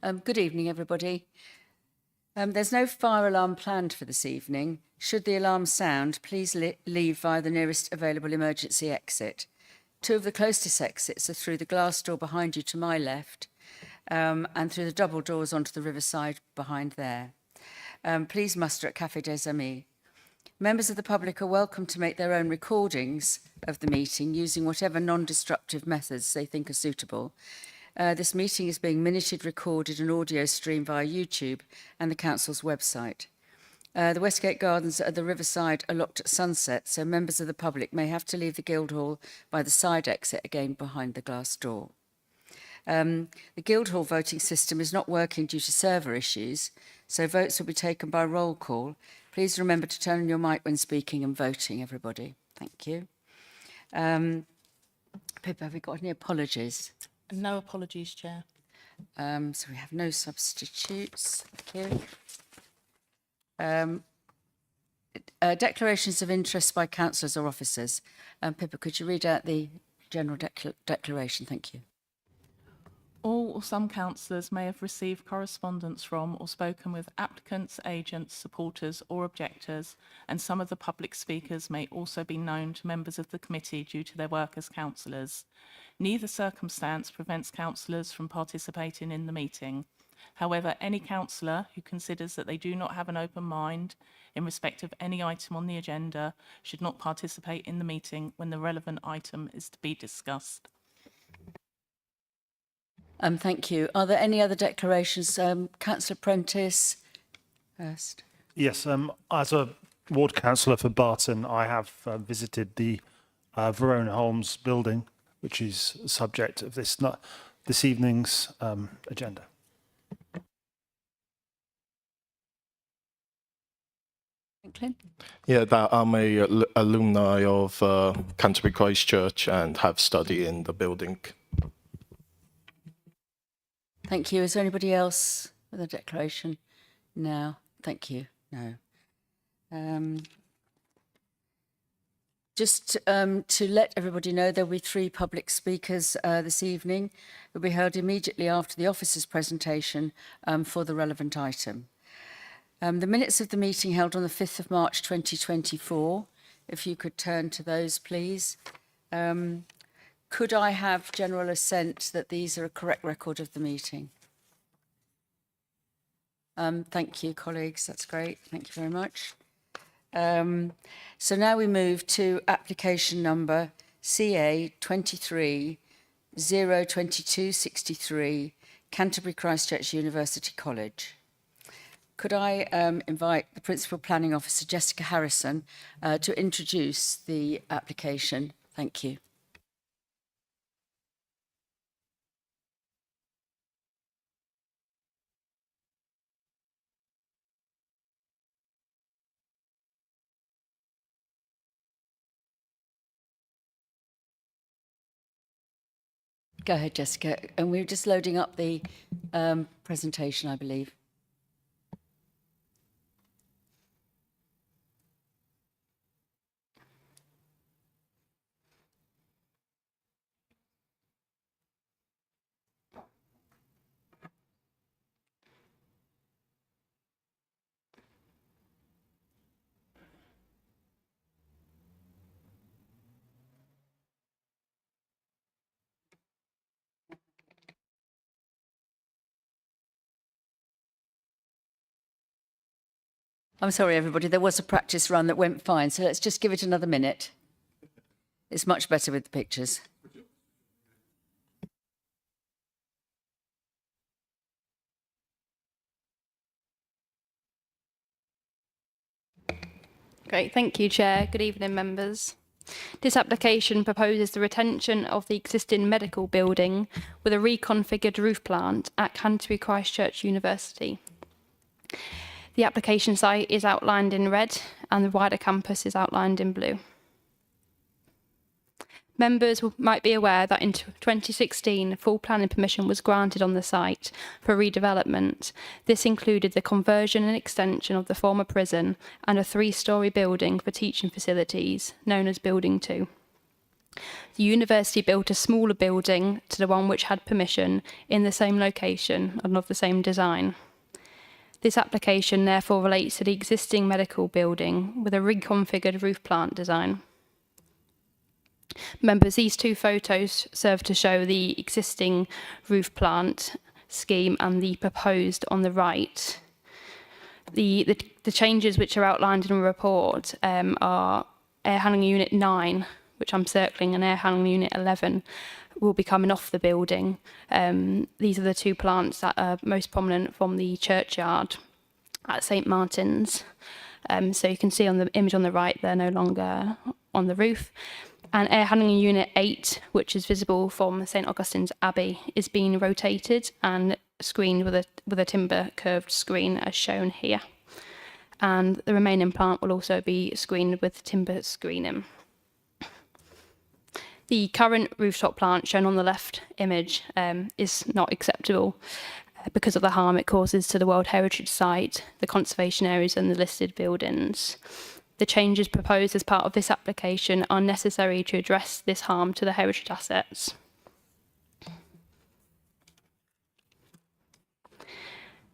Good evening, everybody. There's no fire alarm planned for this evening. Should the alarm sound, please leave via the nearest available emergency exit. Two of the closest exits are through the glass door behind you to my left, and through the double doors onto the riverside behind there. Please muster at Café des Amis. Members of the public are welcome to make their own recordings of the meeting using whatever non-destructive methods they think are suitable. This meeting is being minuted, recorded and audio streamed via YouTube and the Council's website. The Westgate Gardens at the Riverside are locked at sunset, so members of the public may have to leave the Guildhall by the side exit again behind the glass door. The Guildhall voting system is not working due to server issues, so votes will be taken by roll call. Please remember to turn on your mic when speaking and voting, everybody. Thank you. Pippa, have we got any apologies? No apologies, Chair. So we have no substitutes. Thank you. Declarations of interest by councillors or officers. Pippa, could you read out the general declaration? Thank you. All or some councillors may have received correspondence from or spoken with applicants, agents, supporters or objectors, and some of the public speakers may also be known to members of the committee due to their work as councillors. Neither circumstance prevents councillors from participating in the meeting. However, any councillor who considers that they do not have an open mind in respect of any item on the agenda should not participate in the meeting when the relevant item is to be discussed. Thank you. Are there any other declarations? Councillor Prentice first. Yes, as a ward councillor for Barton, I have visited the Verona Holmes building, which is subject of this evening's agenda. Franklin? Yeah, that I'm a alumni of Canterbury Christ Church and have studied in the building. Thank you. Is there anybody else with a declaration? No. Thank you. No. Just to let everybody know, there will be 3 public speakers this evening. It will be held immediately after the officer's presentation for the relevant item. The minutes of the meeting held on the 5th of March 2024, if you could turn to those, please. Could I have general assent that these are a correct record of the meeting? Thank you, colleagues. That's great. Thank you very much. So now we move to application number CA 23-02263, Canterbury Christ Church University College. Could I invite the Principal Planning Officer, Jessica Harrison, to introduce the application? Thank you. Go ahead, Jessica. And we're just loading up the presentation, I believe. I'm sorry, everybody, there was a practice run that went fine, so let's just give it another minute. It's much better with the pictures. Great, thank you, Chair. Good evening, members. This application proposes the retention of the existing medical building with a reconfigured roof plant at Canterbury Christ Church University. The application site is outlined in red and the wider campus is outlined in blue. Members might be aware that in 2016, full planning permission was granted on the site for redevelopment. This included the conversion and extension of the former prison and a 3-storey building for teaching facilities, known as Building 2. The university built a smaller building to the one which had permission in the same location and of the same design. This application therefore relates to the existing medical building with a reconfigured roof plant design. Members, these two photos serve to show the existing roof plant scheme and the proposed on the right. The changes which are outlined in the report are air handling unit 9, which I'm circling, and air handling unit 11 will be coming off the building. These are the two plants that are most prominent from the churchyard at St Martin's. So you can see on the image on the right, they're no longer on the roof. And air handling unit 8, which is visible from St Augustine's Abbey, is being rotated and screened with a timber curved screen as shown here. And the remaining plant will also be screened with timber screening. The current rooftop plant shown on the left image is not acceptable because of the harm it causes to the World Heritage Site, the conservation areas and the listed buildings. The changes proposed as part of this application are necessary to address this harm to the heritage assets.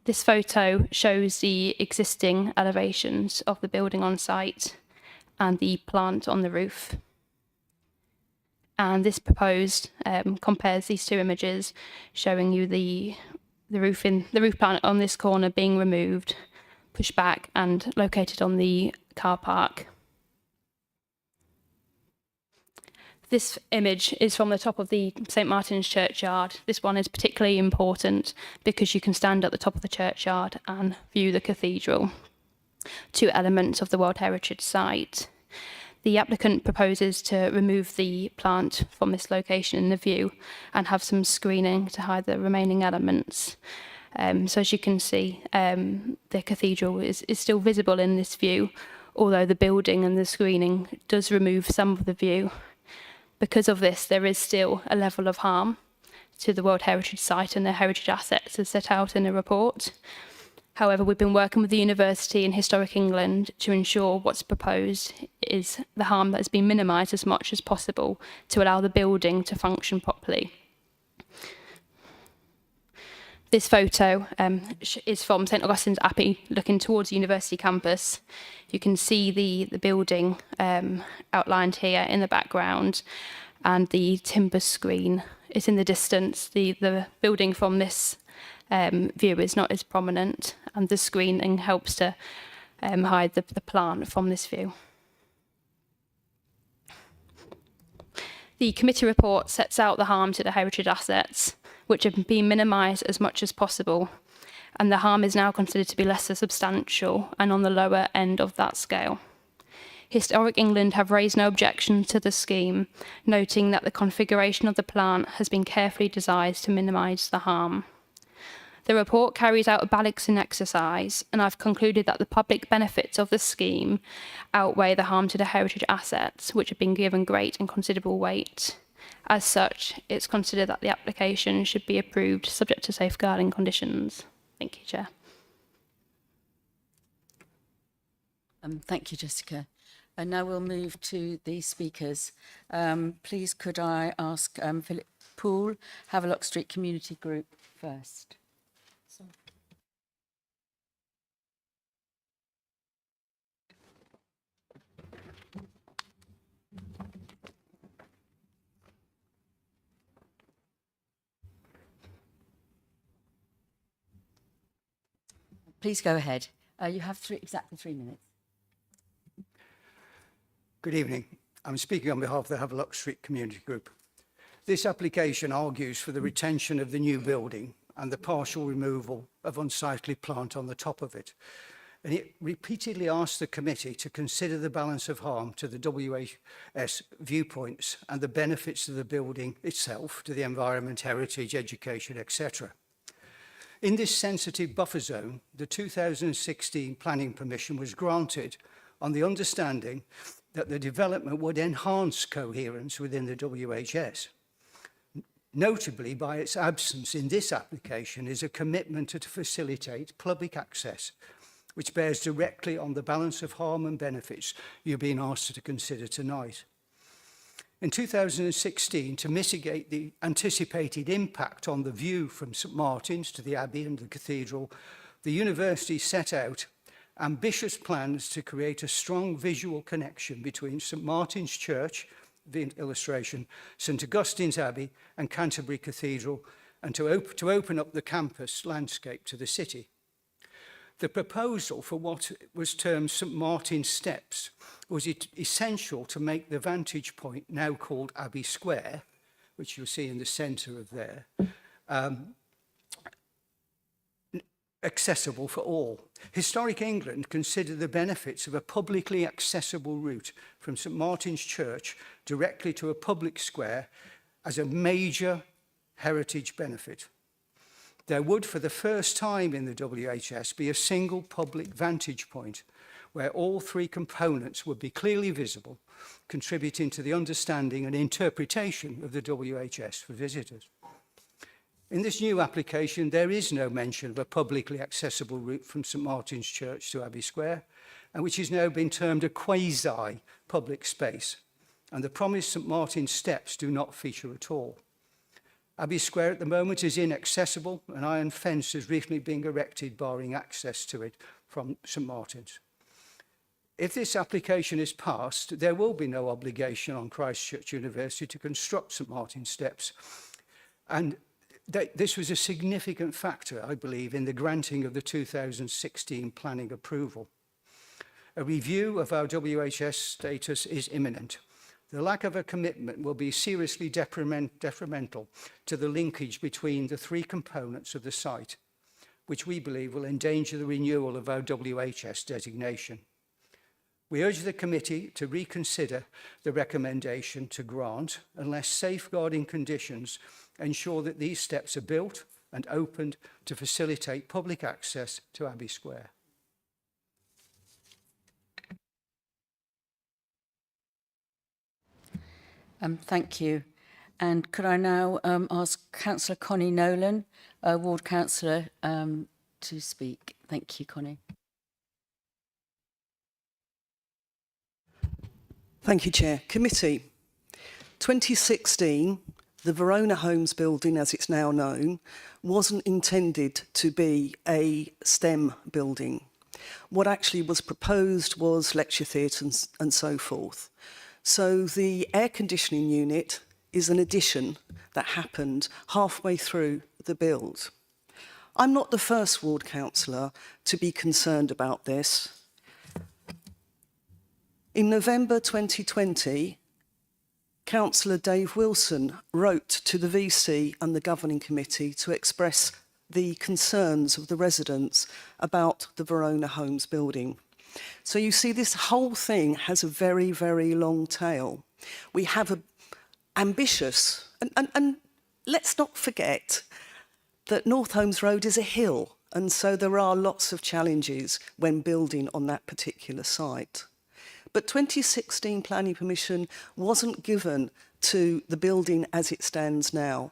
This photo shows the existing elevations of the building on site and the plant on the roof. And this proposed compares these two images, showing you the roof plant on this corner being removed, pushed back and located on the car park. This image is from the top of the St Martin's churchyard. This one is particularly important because you can stand at the top of the churchyard and view the cathedral, two elements of the World Heritage Site. The applicant proposes to remove the plant from this location in the view and have some screening to hide the remaining elements. So as you can see, the cathedral is still visible in this view, although the building and the screening does remove some of the view. Because of this, there is still a level of harm to the World Heritage Site and their heritage assets as set out in the report. However, we've been working with the University and Historic England to ensure what's proposed is the harm that has been minimised as much as possible to allow the building to function properly. This photo is from St Augustine's Abbey, looking towards the university campus. You can see the building outlined here in the background, and the timber screen is in the distance. The building from this view is not as prominent, and the screening helps to hide the plant from this view. The committee report sets out the harm to the heritage assets, which have been minimised as much as possible, and the harm is now considered to be less substantial and on the lower end of that scale. Historic England have raised no objection to the scheme, noting that the configuration of the plant has been carefully designed to minimise the harm. The report carries out a balancing exercise, and I've concluded that the public benefits of the scheme outweigh the harm to the heritage assets, which have been given great and considerable weight. As such, it's considered that the application should be approved subject to safeguarding conditions. Thank you, Chair. Thank you, Jessica. And now we'll move to the speakers. Please could I ask Philip Poole, Havelock Street Community Group first. Please go ahead. You have exactly 3 minutes. Good evening. I'm speaking on behalf of the Havelock Street Community Group. This application argues for the retention of the new building and the partial removal of unsightly plant on the top of it. And it repeatedly asked the committee to consider the balance of harm to the WHS viewpoints and the benefits of the building itself to the environment, heritage, education, etc. In this sensitive buffer zone, the 2016 planning permission was granted on the understanding that the development would enhance coherence within the WHS. Notably, by its absence in this application is a commitment to facilitate public access, which bears directly on the balance of harm and benefits you're being asked to consider tonight. In 2016, to mitigate the anticipated impact on the view from St Martin's to the Abbey and the Cathedral, the university set out ambitious plans to create a strong visual connection between St Martin's Church, the illustration, St Augustine's Abbey and Canterbury Cathedral, and to open up the campus landscape to the city. The proposal for what was termed St Martin's Steps was essential to make the vantage point, now called Abbey Square, which you'll see in the centre of there, accessible for all. Historic England considered the benefits of a publicly accessible route from St Martin's Church directly to a public square as a major heritage benefit. There would, for the first time in the WHS, be a single public vantage point where all three components would be clearly visible, contributing to the understanding and interpretation of the WHS for visitors. In this new application, there is no mention of a publicly accessible route from St Martin's Church to Abbey Square, and which has now been termed a quasi-public space, and the promised St Martin's Steps do not feature at all. Abbey Square at the moment is inaccessible. An iron fence has recently been erected barring access to it from St Martin's. If this application is passed, there will be no obligation on Christ Church University to construct St Martin's Steps. And this was a significant factor, I believe, in the granting of the 2016 planning approval. A review of our WHS status is imminent. The lack of a commitment will be seriously detrimental to the linkage between the three components of the site, which we believe will endanger the renewal of our WHS designation. We urge the committee to reconsider the recommendation to grant unless safeguarding conditions ensure that these steps are built and opened to facilitate public access to Abbey Square. Thank you. And could I now ask Councillor Connie Nolan, Ward Councillor, to speak? Thank you, Connie. Thank you, Chair. Committee, 2016, the Verona Homes building, as it's now known, wasn't intended to be a STEM building. What actually was proposed was lecture theatres and so forth. So the air conditioning unit is an addition that happened halfway through the build. I'm not the first ward councillor to be concerned about this. In November 2020, Councillor Dave Wilson wrote to the VC and the Governing Committee to express the concerns of the residents about the Verona Homes building. So you see, this whole thing has a very, very long tail. We have an ambitious, and let's not forget that North Holmes Road is a hill, and so there are lots of challenges when building on that particular site. But 2016 planning permission wasn't given to the building as it stands now.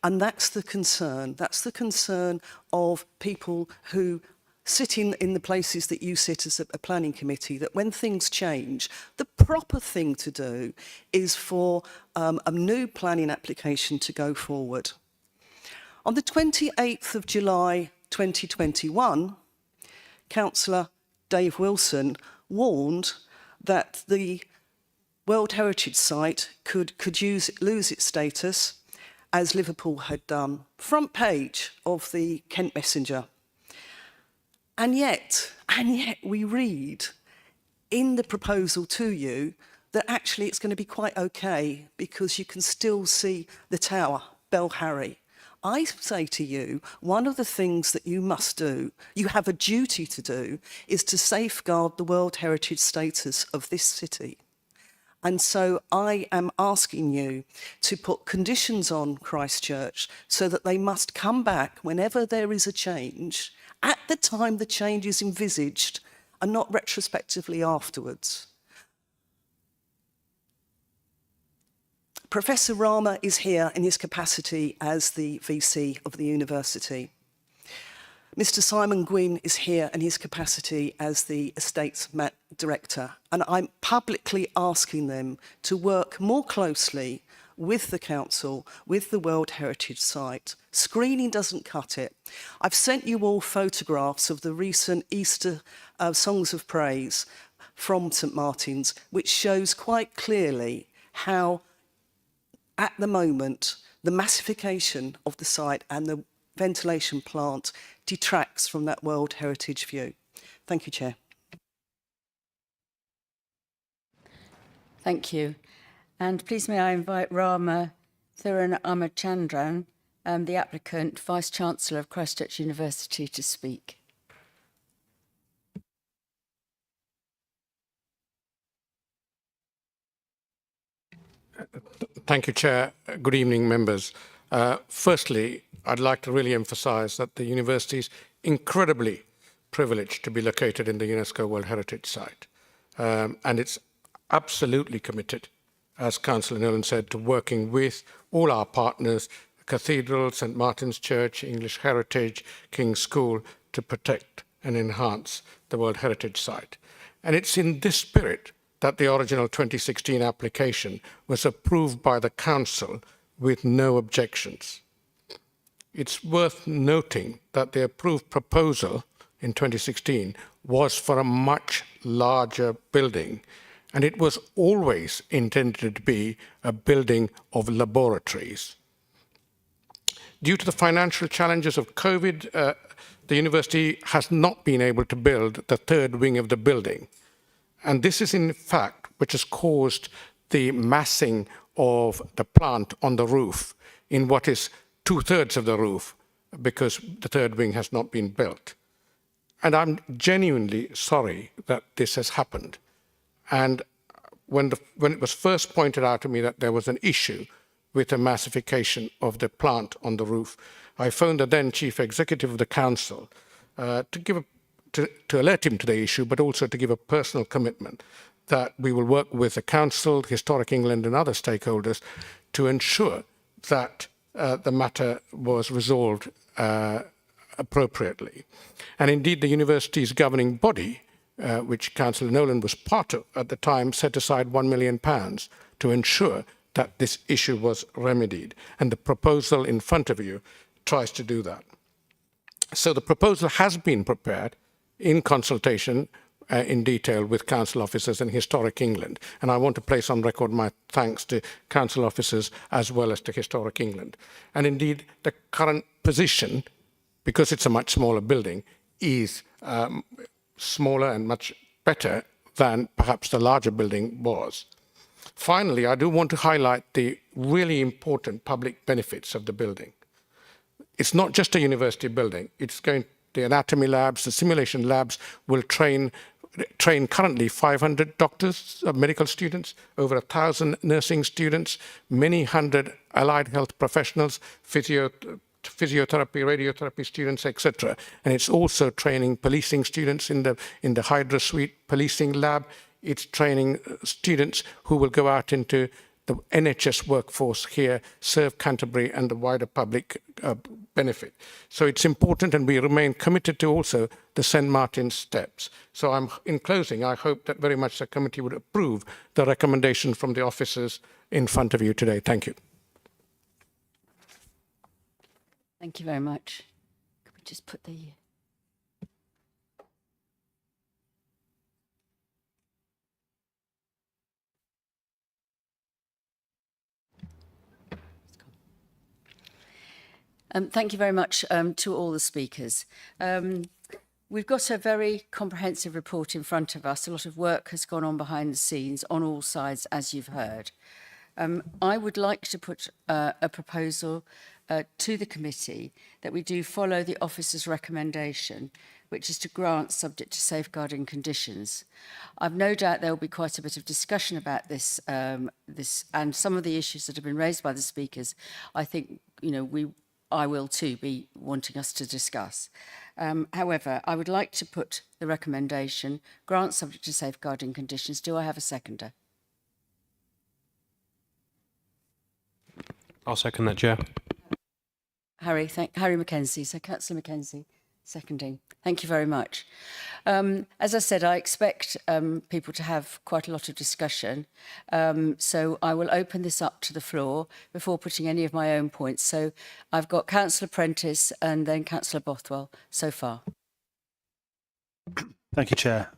And that's the concern. That's the concern of people who sit in the places that you sit as a planning committee, that when things change, the proper thing to do is for a new planning application to go forward. On the 28th of July 2021, Councillor Dave Wilson warned that the World Heritage Site could lose its status, as Liverpool had done. Front page of the Kent Messenger. And yet we read in the proposal to you that actually it's going to be quite okay because you can still see the tower, Bell Harry. I say to you, one of the things that you must do, you have a duty to do, is to safeguard the World Heritage status of this city. And so I am asking you to put conditions on Christchurch so that they must come back whenever there is a change, at the time the change is envisaged, and not retrospectively afterwards. Professor Rama is here in his capacity as the VC of the university. Mr Simon Gwynn is here in his capacity as the Estates Director, and I'm publicly asking them to work more closely with the council, with the World Heritage Site. Screening doesn't cut it. I've sent you all photographs of the recent Easter Songs of Praise from St Martin's, which shows quite clearly how, at the moment, the massification of the site and the ventilation plant detracts from that World Heritage view. Thank you, Chair. Thank you. And please may I invite Rama Thiran Amachandran, the applicant, Vice-Chancellor of Christ Church University, to speak. Thank you, Chair. Good evening, members. Firstly, I'd like to really emphasise that the university is incredibly privileged to be located in the UNESCO World Heritage Site. And it's absolutely committed, as Councillor Nolan said, to working with all our partners, Cathedral, St Martin's Church, English Heritage, King's School, to protect and enhance the World Heritage Site. And it's in this spirit that the original 2016 application was approved by the Council with no objections. It's worth noting that the approved proposal in 2016 was for a much larger building, and it was always intended to be a building of laboratories. Due to the financial challenges of COVID, the university has not been able to build the third wing of the building. And this is in fact which has caused the massing of the plant on the roof in what is 2/3 of the roof, because the third wing has not been built. And I'm genuinely sorry that this has happened. And when it was first pointed out to me that there was an issue with the massification of the plant on the roof, I phoned the then Chief Executive of the Council to alert him to the issue, but also to give a personal commitment that we will work with the Council, Historic England and other stakeholders to ensure that the matter was resolved appropriately. And indeed, the university's governing body, which Councillor Nolan was part of at the time, set aside £1 million to ensure that this issue was remedied. And the proposal in front of you tries to do that. So the proposal has been prepared in consultation in detail with council officers and Historic England. And I want to place on record my thanks to council officers as well as to Historic England. And indeed, the current position, because it's a much smaller building, is smaller and much better than perhaps the larger building was. Finally, I do want to highlight the really important public benefits of the building. It's not just a university building. The anatomy labs, the simulation labs will train currently 500 doctors, medical students, over 1,000 nursing students, many hundred allied health professionals, physiotherapy, radiotherapy students, etc. And it's also training policing students in the Hydra Suite policing lab. It's training students who will go out into the NHS workforce here, serve Canterbury and the wider public benefit. So it's important, and we remain committed to also the St Martin's steps. So in closing, I hope that very much the committee would approve the recommendation from the officers in front of you today. Thank you. Thank you very much. Could we just put the... Thank you very much to all the speakers. We've got a very comprehensive report in front of us. A lot of work has gone on behind the scenes on all sides, as you've heard. I would like to put a proposal to the committee that we do follow the officer's recommendation, which is to grant subject to safeguarding conditions. I've no doubt there will be quite a bit of discussion about this, and some of the issues that have been raised by the speakers. I think, I will too be wanting us to discuss. However, I would like to put the recommendation, grant subject to safeguarding conditions. Do I have a seconder? I'll second that, Chair. Harry Mackenzie. So, Councillor Mackenzie, Seconding. Thank you very much. As I said, I expect people to have quite a lot of discussion. So I will open this up to the floor before putting any of my own points. So I've got Councillor Prentice and then Councillor Bothwell so far. Thank you, Chair.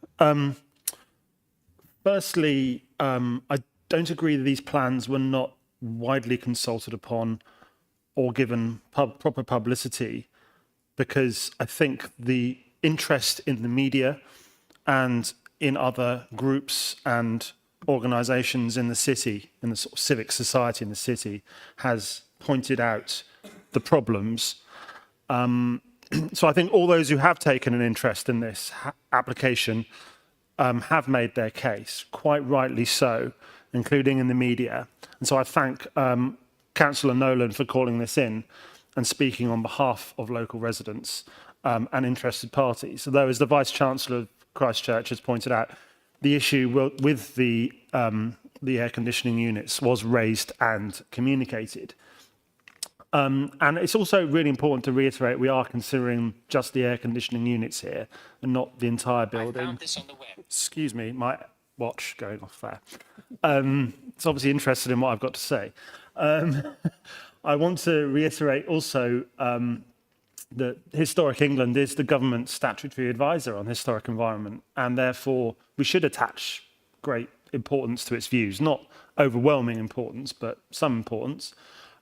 Firstly, I don't agree that these plans were not widely consulted upon or given proper publicity, because I think the interest in the media and in other groups and organisations in the city, in the sort of civic society in the city, has pointed out the problems. So I think all those who have taken an interest in this application have made their case, quite rightly so, including in the media. And so I thank Councillor Nolan for calling this in and speaking on behalf of local residents and interested parties. Although, as the Vice-Chancellor of Christchurch has pointed out, the issue with the air conditioning units was raised and communicated. And it's also really important to reiterate we are considering just the air conditioning units here and not the entire building. I found this on the web. Excuse me, my watch going off there. It's obviously interested in what I've got to say. I want to reiterate also that Historic England is the government's statutory advisor on historic environment, and therefore we should attach great importance to its views, not overwhelming importance, but some importance.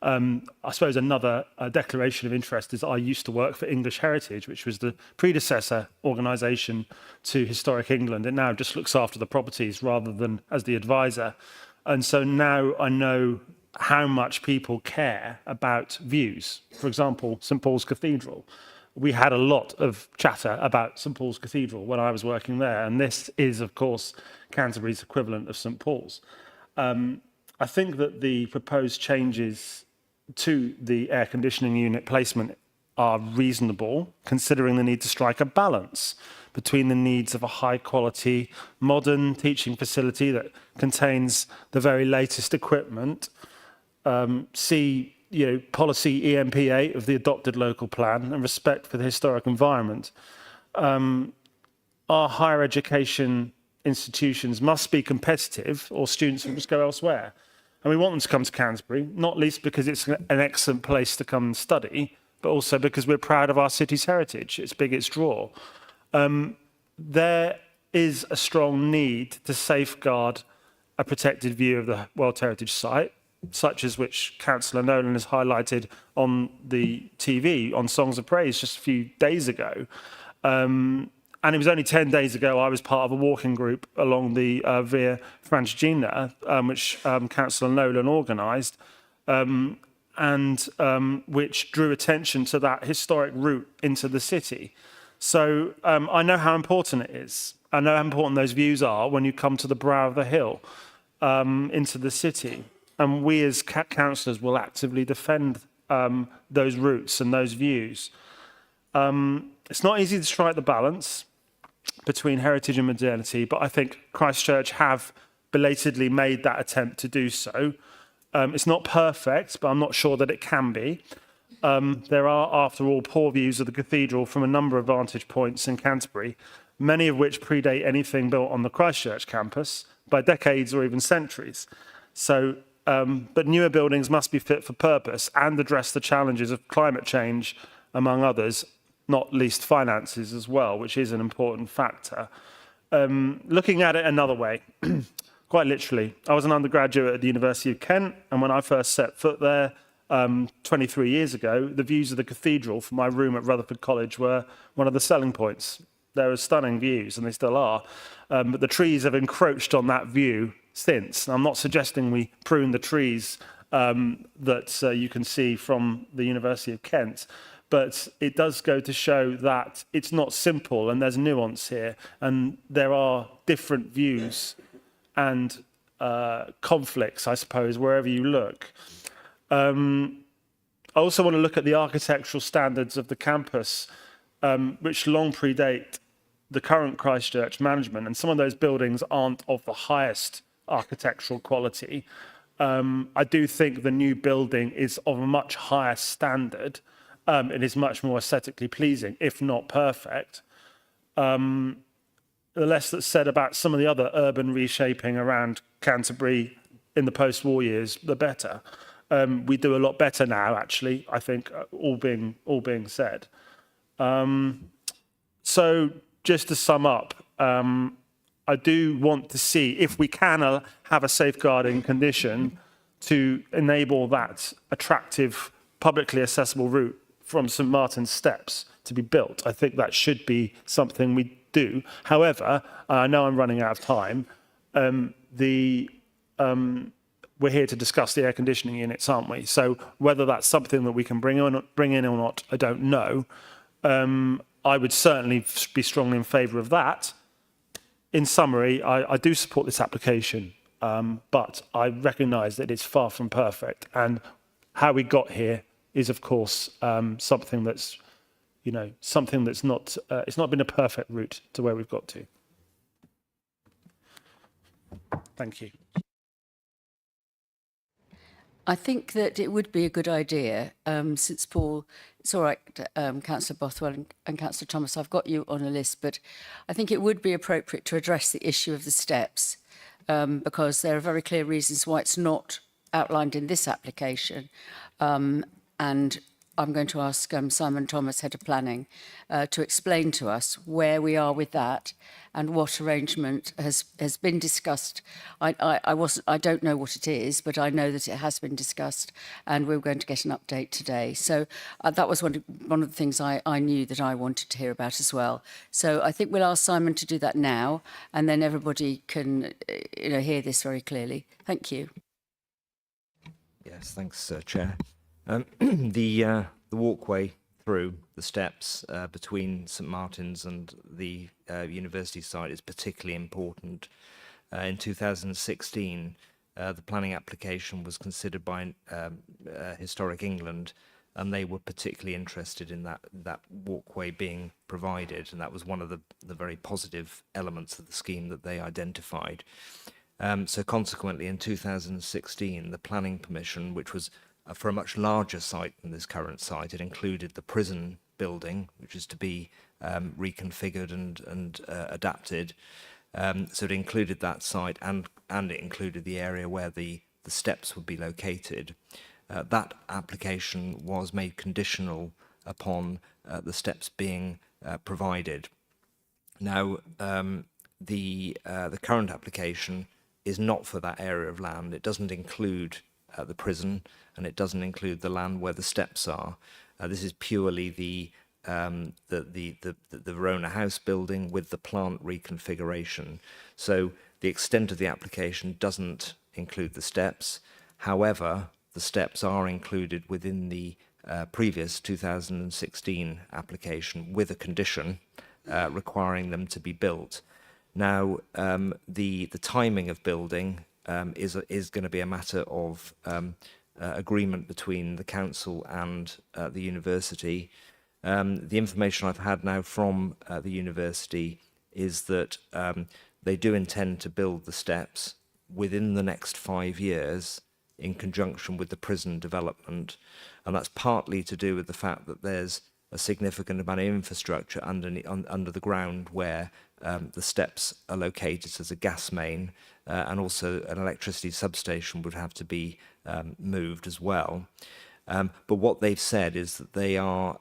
I suppose another declaration of interest is I used to work for English Heritage, which was the predecessor organisation to Historic England. It now just looks after the properties rather than as the advisor. And so now I know how much people care about views. For example, St Paul's Cathedral. We had a lot of chatter about St Paul's Cathedral when I was working there, and this is, of course, Canterbury's equivalent of St Paul's. I think that the proposed changes to the air conditioning unit placement are reasonable, considering the need to strike a balance between the needs of a high-quality, modern teaching facility that contains the very latest equipment. See, policy EMP8 of the adopted local plan and respect for the historic environment. Our higher education institutions must be competitive, or students will just go elsewhere. And we want them to come to Canterbury, not least because it's an excellent place to come and study, but also because we're proud of our city's heritage, its biggest draw. There is a strong need to safeguard a protected view of the World Heritage Site, such as which Councillor Nolan has highlighted on the TV on Songs of Praise just a few days ago. And it was only 10 days ago I was part of a walking group along the Via Francigena, which Councillor Nolan organised, and which drew attention to that historic route into the city. So I know how important it is. I know how important those views are when you come to the brow of the hill into the city. And we as councillors will actively defend those routes and those views. It's not easy to strike the balance between heritage and modernity, but I think Christchurch have belatedly made that attempt to do so. It's not perfect, but I'm not sure that it can be. There are, after all, poor views of the cathedral from a number of vantage points in Canterbury, many of which predate anything built on the Christchurch campus by decades or even centuries. So, but newer buildings must be fit for purpose and address the challenges of climate change, among others, not least finances as well, which is an important factor. Looking at it another way, quite literally, I was an undergraduate at the University of Kent, and when I first set foot there 23 years ago, the views of the cathedral from my room at Rutherford College were one of the selling points. There were stunning views, and they still are, but the trees have encroached on that view since. I'm not suggesting we prune the trees that you can see from the University of Kent, but it does go to show that it's not simple and there's nuance here, and there are different views and conflicts, I suppose, wherever you look. I also want to look at the architectural standards of the campus, which long predate the current Christchurch management, and some of those buildings aren't of the highest architectural quality. I do think the new building is of a much higher standard, It is much more aesthetically pleasing, if not perfect. The less that's said about some of the other urban reshaping around Canterbury in the post-war years, the better. We do a lot better now, actually, I think, all being said. So just to sum up, I do want to see if we can have a safeguarding condition to enable that attractive, publicly accessible route from St Martin's Steps to be built. I think that should be something we do. However, I know I'm running out of time. We're here to discuss the air conditioning units, aren't we? So whether that's something that we can bring in or not, I don't know. I would certainly be strongly in favour of that. In summary, I do support this application, but I recognise that it's far from perfect, and how we got here is, of course, something that's, something that's not. It's not been a perfect route to where we've got to. Thank you. I think that it would be a good idea, since Paul, it's all right, Councillor Bothwell and Councillor Thomas, I've got you on a list, but I think it would be appropriate to address the issue of the steps, because there are very clear reasons why it's not outlined in this application. And I'm going to ask Simon Thomas, Head of Planning, to explain to us where we are with that and what arrangement has been discussed. I don't know what it is, but I know that it has been discussed, and we're going to get an update today. So that was one of the things I knew that I wanted to hear about as well. So I think we'll ask Simon to do that now, and then everybody can hear this very clearly. Thank you. Yes, thanks, Chair. The walkway through the steps between St Martin's and the university site is particularly important. In 2016, the planning application was considered by Historic England, and they were particularly interested in that walkway being provided, and that was one of the very positive elements of the scheme that they identified. So consequently, in 2016, the planning permission, which was for a much larger site than this current site, it included the prison building, which is to be reconfigured and adapted. So it included that site, and it included the area where the steps would be located. That application was made conditional upon the steps being provided. Now, the current application is not for that area of land. It doesn't include the prison, and it doesn't include the land where the steps are. This is purely the Verona House building with the plant reconfiguration. So the extent of the application doesn't include the steps. However, the steps are included within the previous 2016 application with a condition requiring them to be built. Now, the timing of building is going to be a matter of agreement between the council and the university. The information I've had now from the university is that they do intend to build the steps within the next 5 years in conjunction with the prison development, and that's partly to do with the fact that there's a significant amount of infrastructure under the ground where the steps are located. So there's a gas main, and also an electricity substation would have to be moved as well. But what they've said is that they are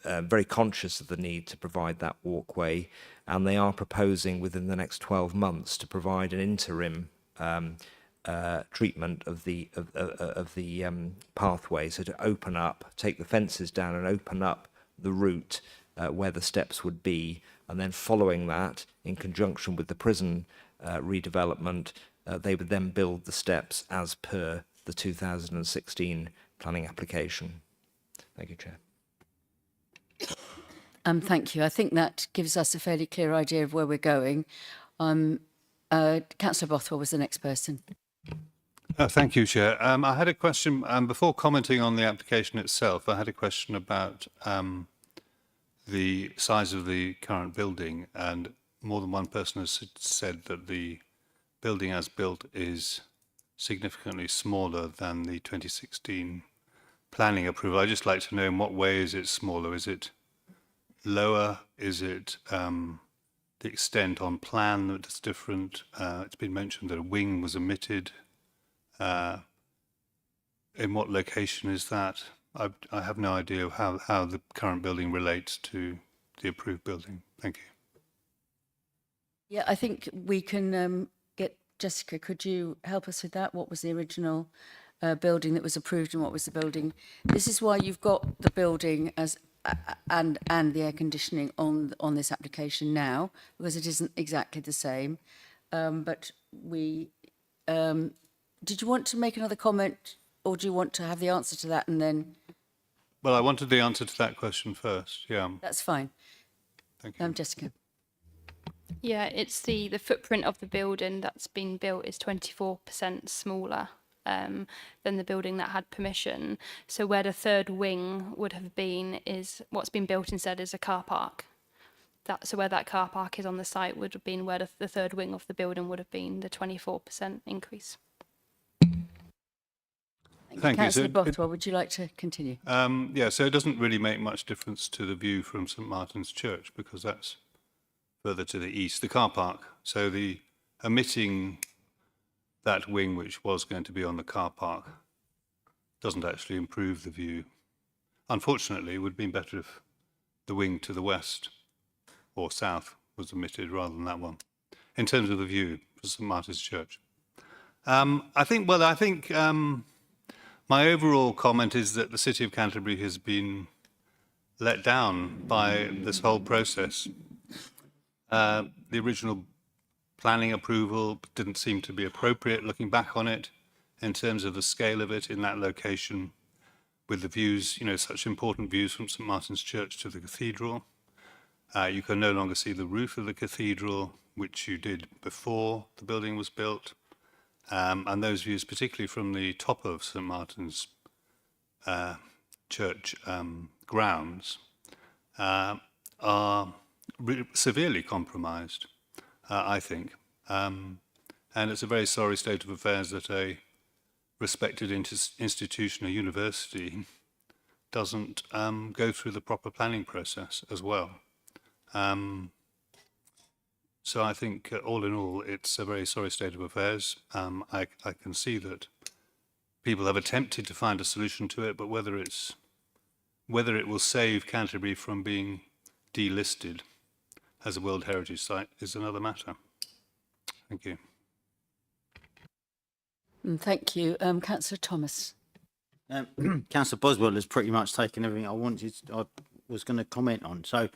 very conscious of the need to provide that walkway, and they are proposing within the next 12 months to provide an interim treatment of the pathway, so to open up, take the fences down and open up the route where the steps would be, and then following that, in conjunction with the prison redevelopment, they would then build the steps as per the 2016 planning application. Thank you, Chair. Thank you. I think that gives us a fairly clear idea of where we're going. Councillor Bothwell was the next person. Thank you, Chair. I had a question, before commenting on the application itself, I had a question about the size of the current building, and more than one person has said that the building as built is significantly smaller than the 2016 planning approval. I'd just like to know in what way is it smaller? Is it lower? Is it the extent on plan that's different? It's been mentioned that a wing was omitted. In what location is that? I have no idea how the current building relates to the approved building. Thank you. Yeah, I think we can get Jessica. Could you help us with that? What was the original building that was approved, and what was the building? This is why you've got the building as and the air conditioning on this application now, because it isn't exactly the same. But we did you want to make another comment, or do you want to have the answer to that and then? Well, I wanted the answer to that question first. Yeah. That's fine. Thank you. Jessica. Yeah, it's the footprint of the building that's been built is 24% smaller than the building that had permission. So where the third wing would have been is what's been built instead is a car park. So where that car park is on the site would have been where the third wing of the building would have been the 24% increase. Thank you. Councillor Bothwell, would you like to continue? Yeah, so it doesn't really make much difference to the view from St Martin's Church because that's further to the east. The car park, so the omitting that wing which was going to be on the car park doesn't actually improve the view. Unfortunately, it would have been better if the wing to the west or south was omitted rather than that one, in terms of the view for St Martin's Church. I think my overall comment is that the City of Canterbury has been let down by this whole process. The original planning approval didn't seem to be appropriate, looking back on it, in terms of the scale of it in that location, with the views, such important views from St Martin's Church to the cathedral. You can no longer see the roof of the cathedral, which you did before the building was built. And those views, particularly from the top of St Martin's Church grounds, are severely compromised, I think. And it's a very sorry state of affairs that a respected institution, a university, doesn't go through the proper planning process as well. So I think all in all, it's a very sorry state of affairs. I can see that people have attempted to find a solution to it, but whether it will save Canterbury from being delisted as a World Heritage Site is another matter. Thank you. Thank you. Councillor Thomas. Councillor Boswell has pretty much taken everything I was going to comment on. So,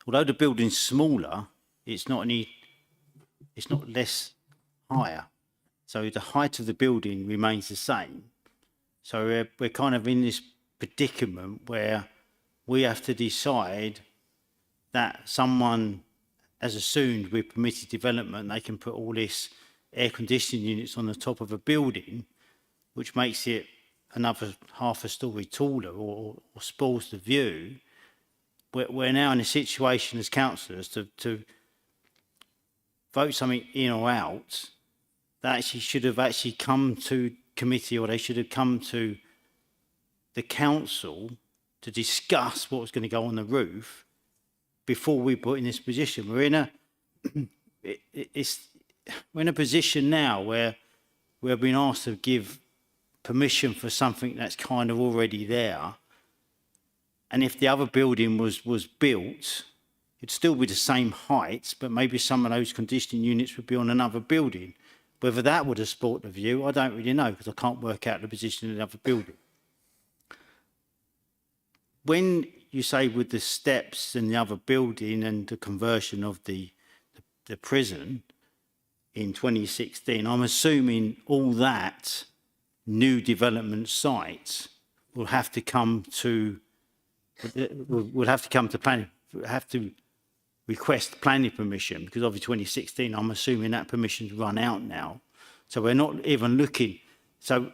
although the building's smaller, it's not less higher. So the height of the building remains the same. So we're kind of in this predicament where we have to decide that someone has assumed with permitted development they can put all this air conditioning units on the top of a building, which makes it another half a storey taller or spoils the view. We're now in a situation as councillors to vote something in or out that actually should have actually come to committee, or they should have come to the council to discuss what was going to go on the roof before we put in this position. We're in a position now where we're being asked to give permission for something that's kind of already there. And if the other building was built, it'd still be the same height, but maybe some of those conditioning units would be on another building. Whether that would have spoilt the view, I don't really know, because I can't work out the position of the other building. When you say with the steps and the other building and the conversion of the prison in 2016, I'm assuming all that new development sites will have to come to planning, have to request planning permission, because obviously 2016, I'm assuming that permission's run out now. So we're not even looking. So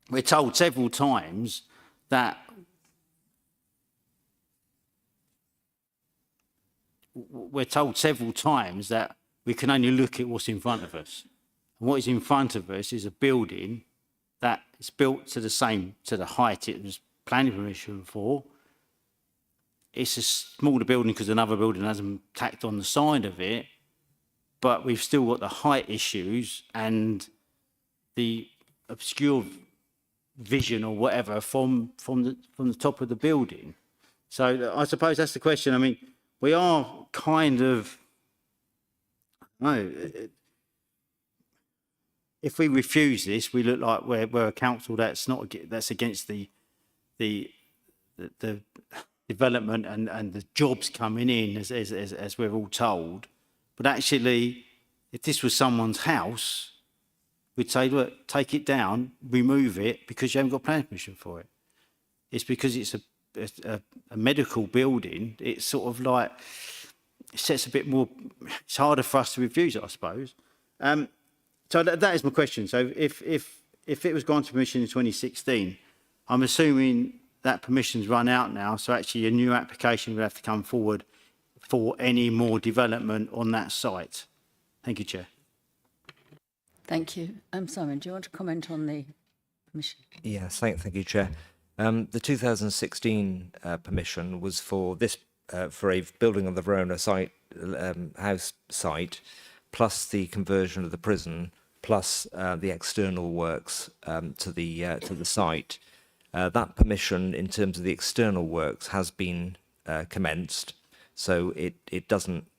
we're told several times that we can only look at what's in front of us. And what is in front of us is a building that it's built to the height it was planning permission for. It's a smaller building because another building hasn't tacked on the side of it, but we've still got the height issues and the obscure vision or whatever from the top of the building. So I suppose that's the question. I mean, we are kind of, if we refuse this, we look like we're a council that's against the development and the jobs coming in, as we're all told. But actually, if this was someone's house, we'd say, look, take it down, remove it, because you haven't got planning permission for it. It's because it's a medical building. It's sort of like, it sets a bit more, it's harder for us to refuse it, I suppose. So that is my question. So if it was granted permission in 2016, I'm assuming that permission's run out now, so actually a new application would have to come forward for any more development on that site. Thank you, Chair. Thank you. Simon, do you want to comment on the permission? Yes, thank you, Chair. The 2016 permission was for this for a building on the Verona site, house site, plus the conversion of the prison, plus the external works to the site. That permission, in terms of the external works, has been commenced, so it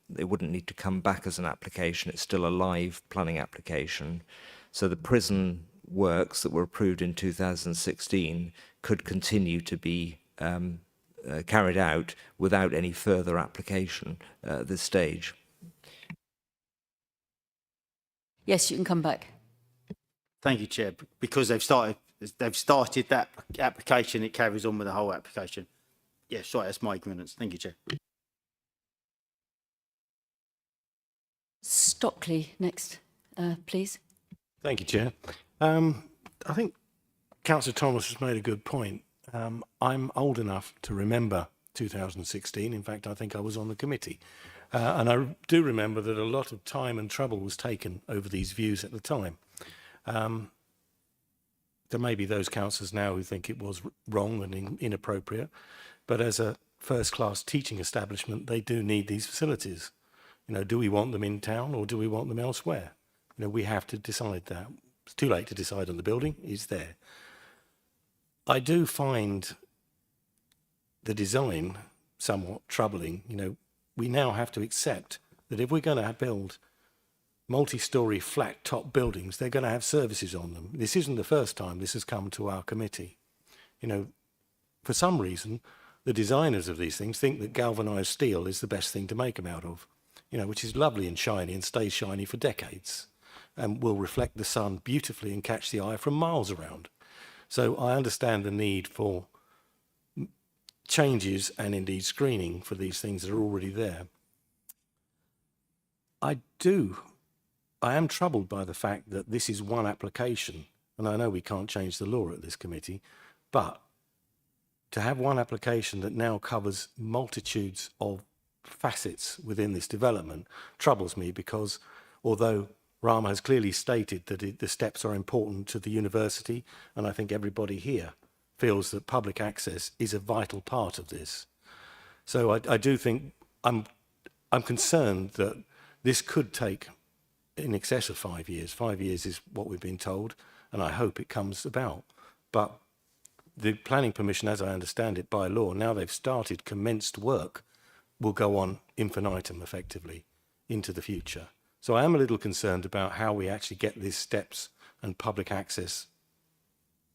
wouldn't need to come back as an application. It's still a live planning application. So the prison works that were approved in 2016 could continue to be carried out without any further application at this stage. Yes, you can come back. Thank you, Chair. Because they've started that application, it carries on with the whole application. Yeah, sorry, that's my ignorance. Thank you, Chair. Stockley next, please. Thank you, Chair. I think Councillor Thomas has made a good point. I'm old enough to remember 2016. In fact, I think I was on the committee. And I do remember that a lot of time and trouble was taken over these views at the time. There may be those councillors now who think it was wrong and inappropriate, but as a first-class teaching establishment, they do need these facilities. You know, do we want them in town or do we want them elsewhere? You know, we have to decide that. It's too late to decide on the building, it's there. I do find the design somewhat troubling. You know, we now have to accept that if we're going to build multi-storey flat top buildings, they're going to have services on them. This isn't the first time this has come to our committee. You know, for some reason, the designers of these things think that galvanised steel is the best thing to make them out of, you know, which is lovely and shiny and stays shiny for decades and will reflect the sun beautifully and catch the eye from miles around. So I understand the need for changes and indeed screening for these things that are already there. I am troubled by the fact that this is one application, and I know we can't change the law at this committee, but to have one application that now covers multitudes of facets within this development troubles me, because although Rama has clearly stated that the steps are important to the university, and I think everybody here feels that public access is a vital part of this. So I do think I'm concerned that this could take in excess of 5 years. 5 years is what we've been told, and I hope it comes about. But the planning permission, as I understand it by law, now they've started, commenced work, will go on infinitum effectively into the future. So I am a little concerned about how we actually get these steps and public access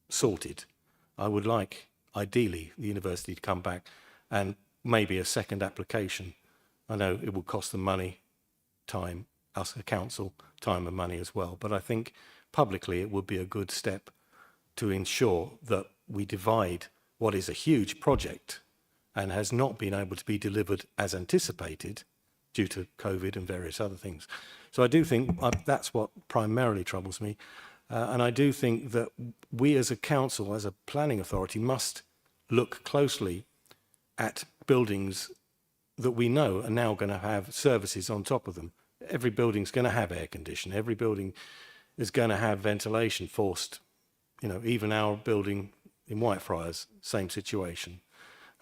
sorted. I would like, ideally, the university to come back and maybe a second application. I know it will cost them money, time, us, a council, time and money as well. But I think publicly it would be a good step to ensure that we divide what is a huge project and has not been able to be delivered as anticipated due to COVID and various other things. So I do think that's what primarily troubles me. And I do think that we as a council, as a planning authority, must look closely at buildings that we know are now going to have services on top of them. Every building's going to have air conditioning. Every building is going to have ventilation forced you know, even our building in Whitefriars, same situation.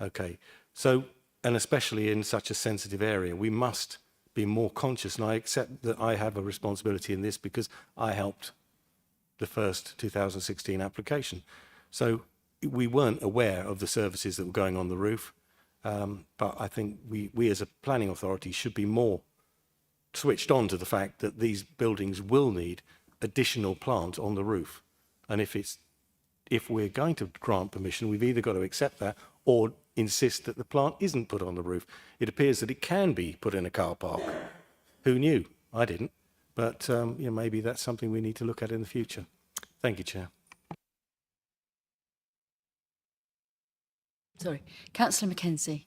Okay, so, and especially in such a sensitive area, we must be more conscious, and I accept that I have a responsibility in this because I helped the first 2016 application. So we weren't aware of the services that were going on the roof, but I think we as a planning authority should be more switched on to the fact that these buildings will need additional plant on the roof. And if we're going to grant permission, we've either got to accept that or insist that the plant isn't put on the roof. It appears that it can be put in a car park. Who knew? I didn't. But you know, maybe that's something we need to look at in the future. Thank you, Chair. Sorry. Councillor Mackenzie.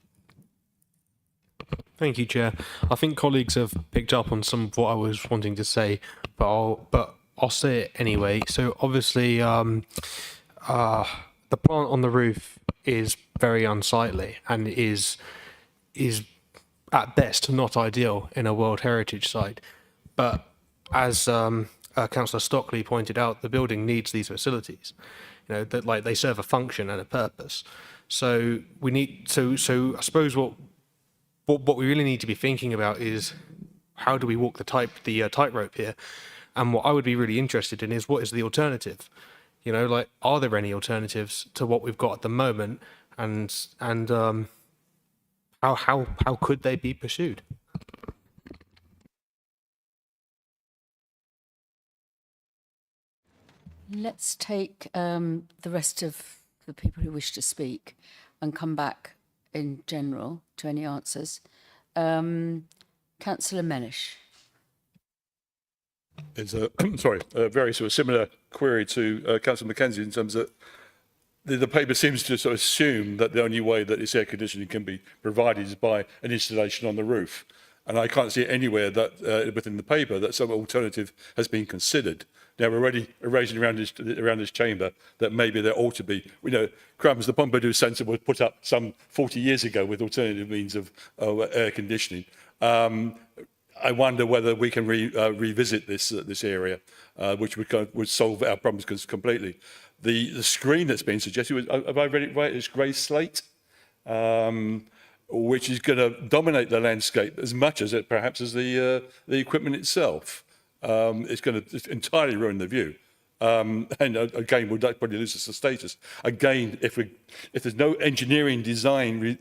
Thank you, Chair. I think colleagues have picked up on some of what I was wanting to say, but I'll say it anyway. So obviously, the plant on the roof is very unsightly and is at best not ideal in a World Heritage site. But as Councillor Stockley pointed out, the building needs these facilities. You know, that like they serve a function and a purpose. So we need. So I suppose what we really need to be thinking about is how do we walk the tightrope here? And what I would be really interested in is what is the alternative? You know, like, are there any alternatives to what we've got at the moment? And how could they be pursued? Let's take the rest of the people who wish to speak and come back in general to any answers. Councillor Menish. It's a very sort of similar query to Councillor Mackenzie in terms that the paper seems to sort of assume that the only way that this air conditioning can be provided is by an installation on the roof. And I can't see anywhere that within the paper that some alternative has been considered. Now, we're already raising around this chamber that maybe there ought to be, you know, crumbs, the Pompidou Centre was put up some 40 years ago with alternative means of air conditioning. I wonder whether we can revisit this area, which would solve our problems completely. The screen that's been suggested, have I read it right, is grey slate, which is going to dominate the landscape as much as it perhaps as the equipment itself. It's going to entirely ruin the view. And again, we'll probably lose the status. Again, if there's no engineering design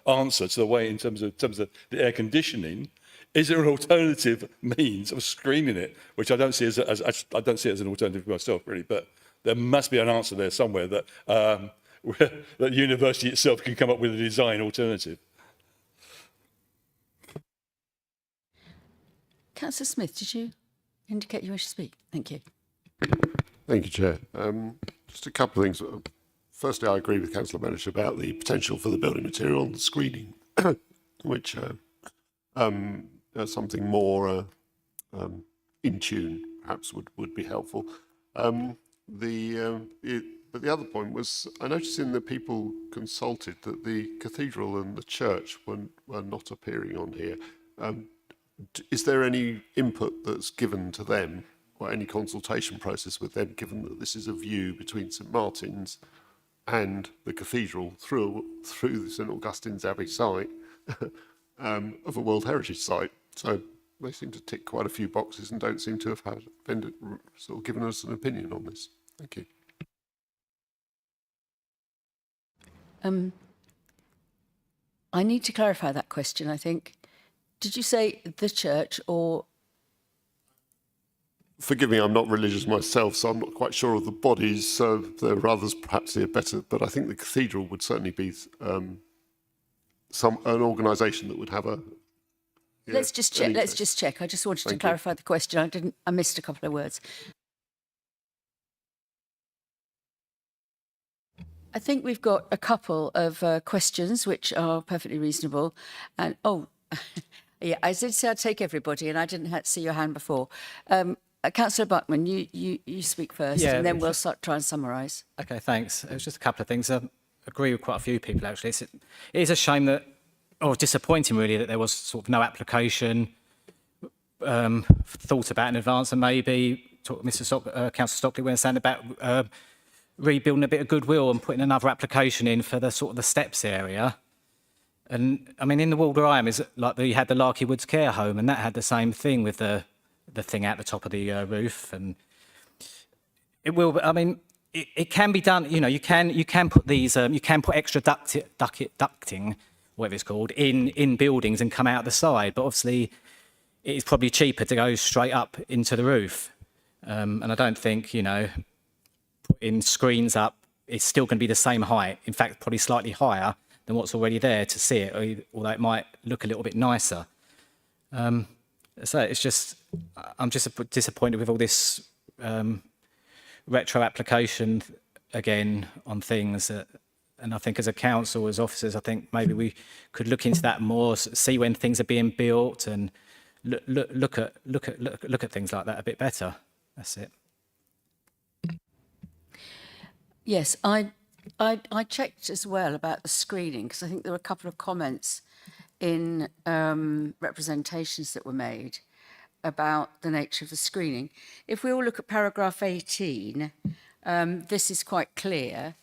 answer to the way in terms of the air conditioning, is there an alternative means of screening it, which I don't see as I don't see it as an alternative myself, really. But there must be an answer there somewhere that that the university itself can come up with a design alternative. Councillor Smith, did you indicate you wish to speak? Thank you. Thank you, Chair. Just a couple of things. Firstly, I agree with Councillor Menish about the potential for the building material and the screening, which something more in tune perhaps would be helpful. But the other point was, I noticed in the people consulted that the cathedral and the church were not appearing on here. Is there any input that's given to them, or any consultation process with them, given that this is a view between St Martin's and the cathedral through the St Augustine's Abbey site of a World Heritage site? So they seem to tick quite a few boxes and don't seem to have sort of given us an opinion on this. Thank you. I need to clarify that question, I think. Did you say the church or... Forgive me, I'm not religious myself, so I'm not quite sure of the bodies. So there are others perhaps here better, but I think the cathedral would certainly be an organisation that would have a... Yeah, let's just check. I just wanted to clarify the question. I missed a couple of words. I think we've got a couple of questions which are perfectly reasonable. And yeah, I did say I'd take everybody, and I didn't see your hand before. Councillor Buckman, you speak first, and then we'll try and summarise. Okay, thanks. It was just a couple of things. I agree with quite a few people, actually. It is a shame that, or disappointing really, that there was sort of no application thought about in advance, and maybe Councillor Stockley was saying about rebuilding a bit of goodwill and putting another application in for the sort of the steps area. And I mean, in the ward where I am, is like you had the Larky Woods care home, and that had the same thing with the thing at the top of the roof. And it will. I mean, it can be done. You know, you can put these. You can put extra ducting, whatever it's called, in buildings and come out the side. But obviously, it is probably cheaper to go straight up into the roof. And I don't think, you know, putting screens up, it's still going to be the same height. In fact, probably slightly higher than what's already there to see it, although it might look a little bit nicer. So it's just, I'm just disappointed with all this retro application again on things that, and I think as a council, as officers, I think maybe we could look into that more, see when things are being built, and look at things like that a bit better. That's it. Yes, I checked as well about the screening, because I think there were a couple of comments in representations that were made about the nature of the screening. If we all look at paragraph 18, this is quite clear.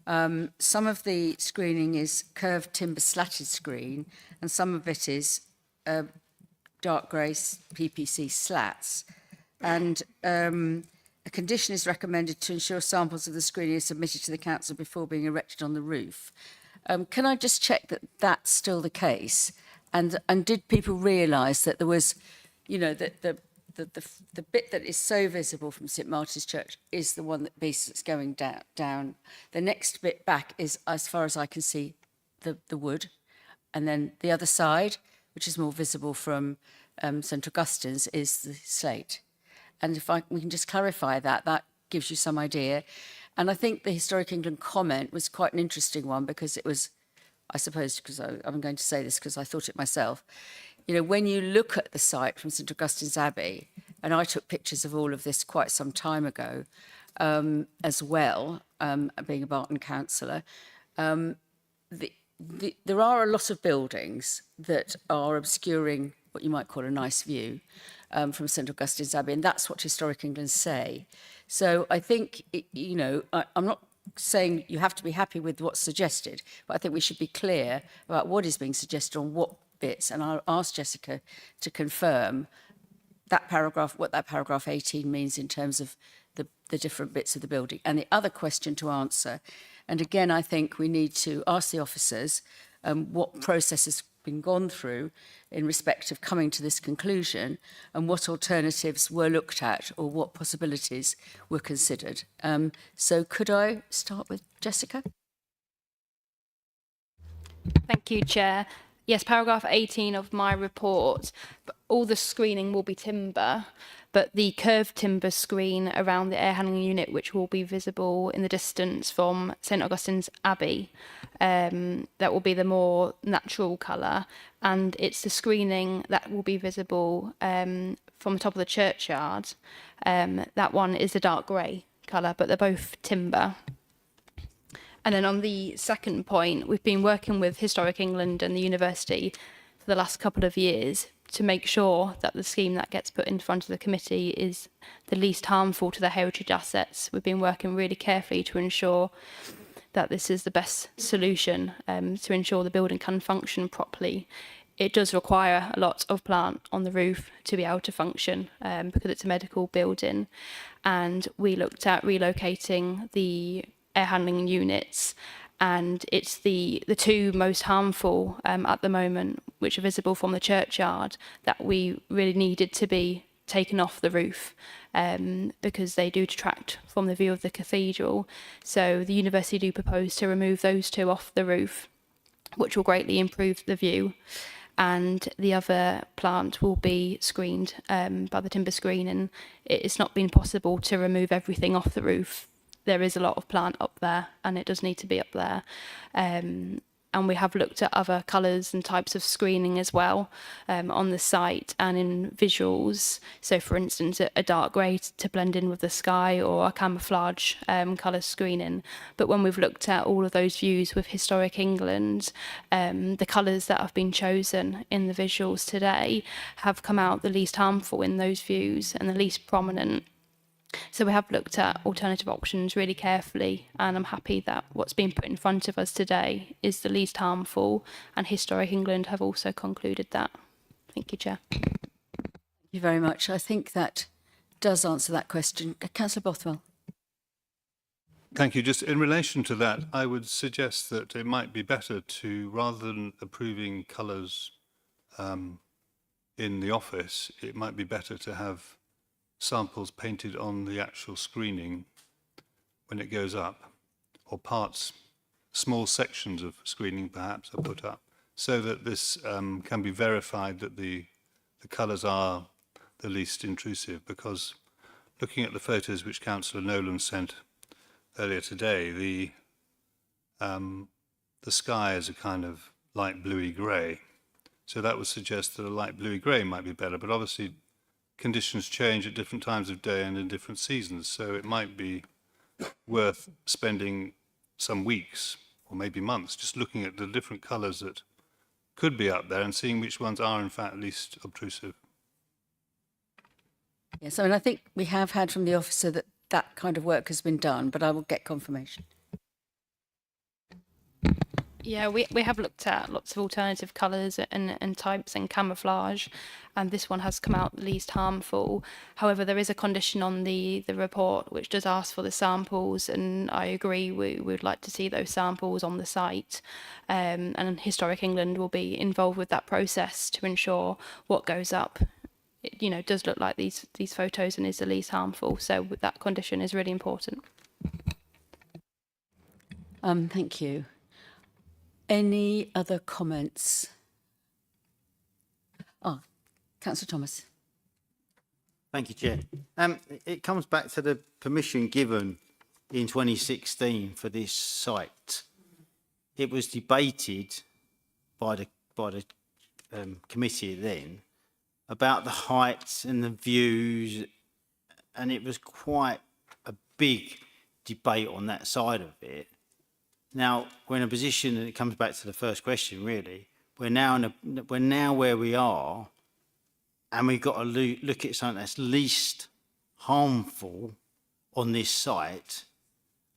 Some of the screening is curved timber slatted screen, and some of it is dark grey PPC slats. And a condition is recommended to ensure samples of the screening are submitted to the council before being erected on the roof. Can I just check that that's still the case? And did people realise that there was, you know, that the bit that is so visible from St Martin's Church is the one that's going down. The next bit back is, as far as I can see, the wood, and then the other side, which is more visible from St Augustine's, is the slate. And if we can just clarify that, that gives you some idea. And I think the Historic England comment was quite an interesting one, because it was, I suppose, because I'm going to say this because I thought it myself, you know, when you look at the site from St Augustine's Abbey, and I took pictures of all of this quite some time ago as well, being a Barton councillor, there are a lot of buildings that are obscuring what you might call a nice view from St Augustine's Abbey, and that's what Historic England say. So I think, you know, I'm not saying you have to be happy with what's suggested, but I think we should be clear about what is being suggested on what bits, and I'll ask Jessica to confirm that paragraph, what that paragraph 18 means in terms of the different bits of the building. And the other question to answer, and again, I think we need to ask the officers what process has been gone through in respect of coming to this conclusion, and what alternatives were looked at or what possibilities were considered. So could I start with Jessica? Thank you, Chair. Yes, paragraph 18 of my report, all the screening will be timber, but the curved timber screen around the air handling unit, which will be visible in the distance from St Augustine's Abbey, that will be the more natural colour, and it's the screening that will be visible from the top of the churchyard. That one is the dark grey colour, but they're both timber. And then on the second point, we've been working with Historic England and the university for the last couple of years to make sure that the scheme that gets put in front of the committee is the least harmful to the heritage assets. We've been working really carefully to ensure that this is the best solution to ensure the building can function properly. It does require a lot of plant on the roof to be able to function because it's a medical building. And we looked at relocating the air handling units, and it's the two most harmful at the moment, which are visible from the churchyard, that we really needed to be taken off the roof because they do detract from the view of the cathedral. So the university do propose to remove those two off the roof, which will greatly improve the view. And the other plant will be screened by the timber screen, and it's not been possible to remove everything off the roof. There is a lot of plant up there, and it does need to be up there. And we have looked at other colours and types of screening as well on the site and in visuals. So, for instance, a dark grey to blend in with the sky, or a camouflage colour screening. But when we've looked at all of those views with Historic England, the colours that have been chosen in the visuals today have come out the least harmful in those views and the least prominent. So we have looked at alternative options really carefully, and I'm happy that what's been put in front of us today is the least harmful, and Historic England have also concluded that. Thank you, Chair. Thank you very much. I think that does answer that question. Councillor Bothwell. Thank you. Just in relation to that, I would suggest that it might be better to, rather than approving colours in the office, it might be better to have samples painted on the actual screening when it goes up, or parts, small sections of screening perhaps are put up, so that this can be verified that the colours are the least intrusive. Because looking at the photos which Councillor Nolan sent earlier today, the sky is a kind of light bluey grey, so that would suggest that a light bluey grey might be better, but obviously conditions change at different times of day and in different seasons, so it might be worth spending some weeks or maybe months just looking at the different colours that could be up there and seeing which ones are in fact least obtrusive. Yes, I mean, I think we have had from the officer that that kind of work has been done, but I will get confirmation. Yeah, we have looked at lots of alternative colours and types and camouflage, and this one has come out the least harmful. However, there is a condition on the report which does ask for the samples, and I agree we would like to see those samples on the site. And Historic England will be involved with that process to ensure what goes up, it does look like these photos and is the least harmful. So that condition is really important. Thank you. Any other comments? Councillor Thomas. Thank you, Chair. It comes back to the permission given in 2016 for this site. It was debated by the committee then about the heights and the views, and it was quite a big debate on that side of it. Now we're in a position, and it comes back to the first question really, we're now where we are, and we've got to look at something that's least harmful on this site,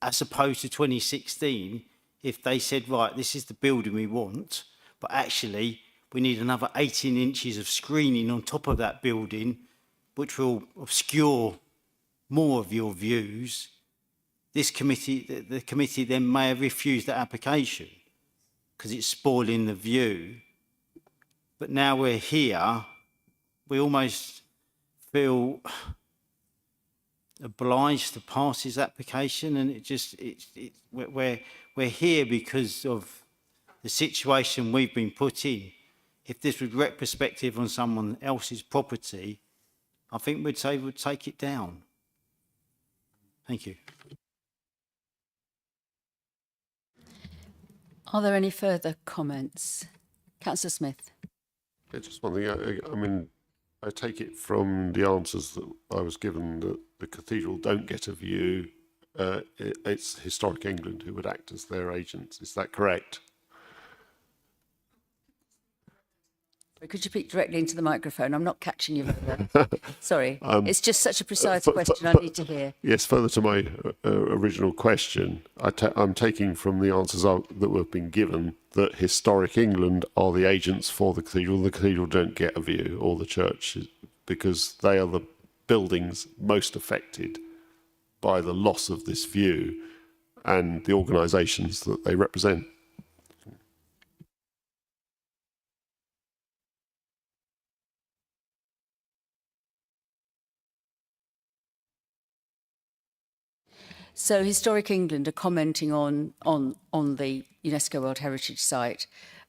as opposed to 2016, if they said, right, this is the building we want, but actually we need another 18 inches of screening on top of that building, which will obscure more of your views. This committee, the committee then may have refused that application because it's spoiling the view. But now we're here, we almost feel obliged to pass his application, and we're here because of the situation we've been put in. If this was retrospective on someone else's property, I think we'd say we'd take it down. Thank you. Are there any further comments? Councillor Smith. Yeah, just one thing. I mean, I take it from the answers that I was given that the cathedral don't get a view. It's Historic England who would act as their agents. Is that correct? Could you speak directly into the microphone? I'm not catching you. Sorry, it's just such a precise question I need to hear. Yes, further to my original question, I'm taking from the answers that have been given that Historic England are the agents for the cathedral. The cathedral don't get a view, or the church, because they are the buildings most affected by the loss of this view and the organisations that they represent. So Historic England are commenting on the UNESCO World Heritage Site,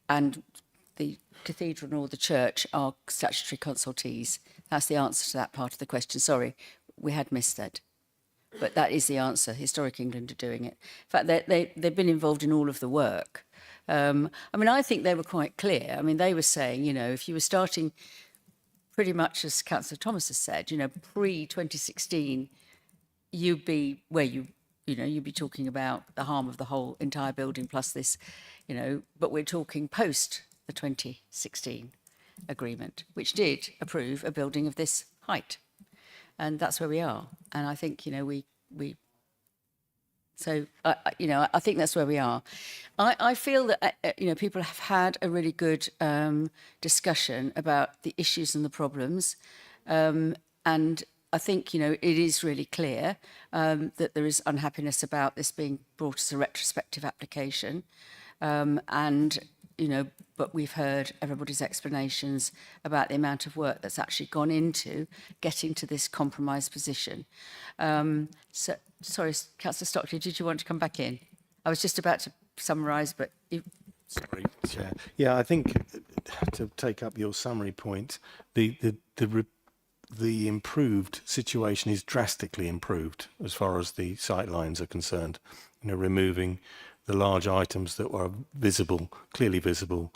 and the cathedral and all the church are statutory consultees. That's the answer to that part of the question. Sorry, we had missed that. But that is the answer. Historic England are doing it. In fact, they've been involved in all of the work. I mean, I think they were quite clear. I mean, they were saying, if you were starting pretty much as Councillor Thomas has said, pre-2016, you'd be where you'd be talking about the harm of the whole entire building plus this, but we're talking post the 2016 agreement, which did approve a building of this height. and that's where we are. And I think, you know, so, I think that's where we are. I feel that, you know, people have had a really good discussion about the issues and the problems. And I think, you know, it is really clear that there is unhappiness about this being brought as a retrospective application. And, you know, but we've heard everybody's explanations about the amount of work that's actually gone into getting to this compromise position. So, sorry, Councillor Stockley, did you want to come back in? I was just about to summarise, but you... Sorry, Chair. Yeah, I think to take up your summary point, the improved situation is drastically improved as far as the sight lines are concerned. You know, removing the large items that were visible, clearly visible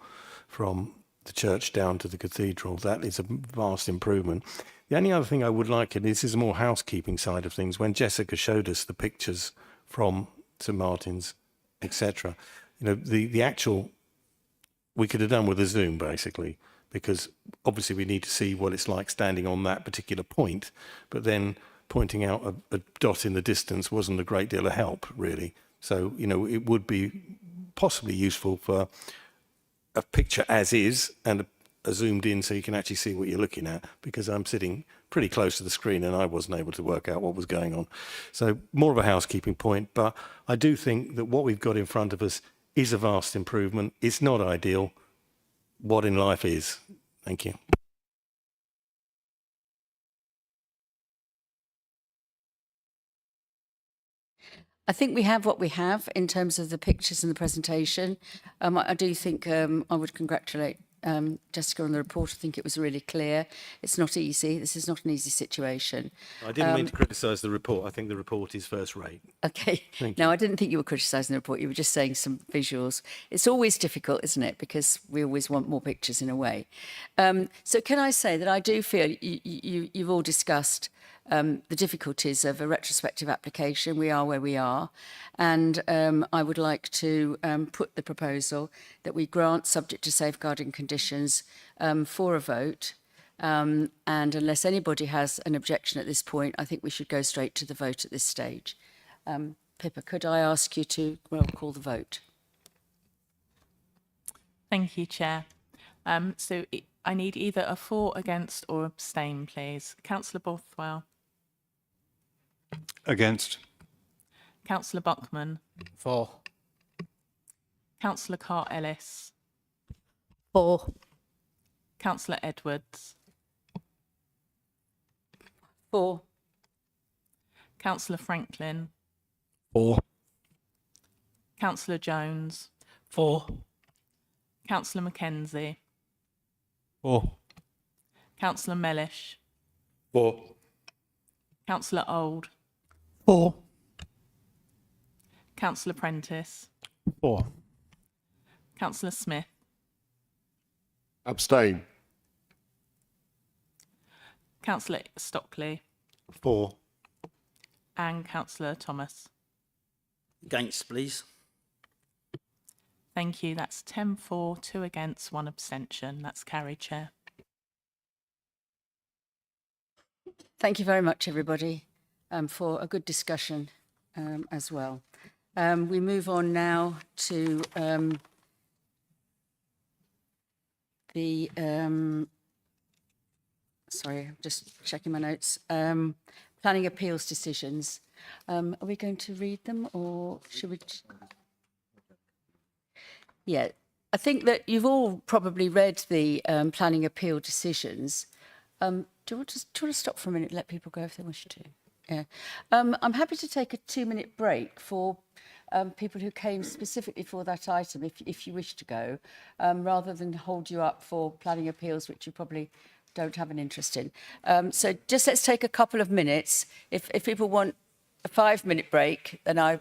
from the church down to the cathedral. That is a vast improvement. The only other thing I would like, and this is a more housekeeping side of things, when Jessica showed us the pictures from St Martin's, etc., you know, the actual, we could have done with a zoom basically, because obviously we need to see what it's like standing on that particular point, but then pointing out a dot in the distance wasn't a great deal of help, really. So, you know, it would be possibly useful for a picture as is and a zoomed in so you can actually see what you're looking at, because I'm sitting pretty close to the screen and I wasn't able to work out what was going on. So more of a housekeeping point, but I do think that what we've got in front of us is a vast improvement. It's not ideal. What in life is. Thank you. I think we have what we have in terms of the pictures and the presentation. I do think I would congratulate Jessica on the report. I think it was really clear. It's not easy. This is not an easy situation. I didn't mean to criticise the report. I think the report is first rate. Okay. Thank No, you. I didn't think you were criticising the report. You were just saying some visuals. It's always difficult, isn't it? Because we always want more pictures in a way. So can I say that I do feel you've all discussed the difficulties of a retrospective application. We are where we are. And I would like to put the proposal that we grant, subject to safeguarding conditions, for a vote. And unless anybody has an objection at this point, I think we should go straight to the vote at this stage. Pippa, could I ask you to call the vote? Thank you, Chair. I need either a for, against or abstain, please. Councillor Bothwell. Against. Councillor Buckman. For. Councillor Carr-Ellis. For. Councillor Edwards. For. Councillor Franklin. For. Councillor Jones. For. Councillor Mackenzie. For. Councillor Mellish. For. Councillor Old. For. Councillor Prentice. For. Councillor Smith. Abstain. Councillor Stockley. For. And Councillor Thomas. Against, please. Thank you. That's 10 for, 2 against, 1 abstention. That's carried, Chair. Thank you very much, everybody, for a good discussion as well. We move on now to the, sorry, I'm just checking my notes, planning appeals decisions. Are we going to read them or should we? Yeah, I think that you've all probably read the planning appeal decisions. Do you want to stop for a minute and let people go if they wish to? Yeah. I'm happy to take a 2-minute break for people who came specifically for that item, if you wish to go, rather than hold you up for planning appeals, which you probably don't have an interest in. So just let's take a couple of minutes. If people want a 5-minute break, then I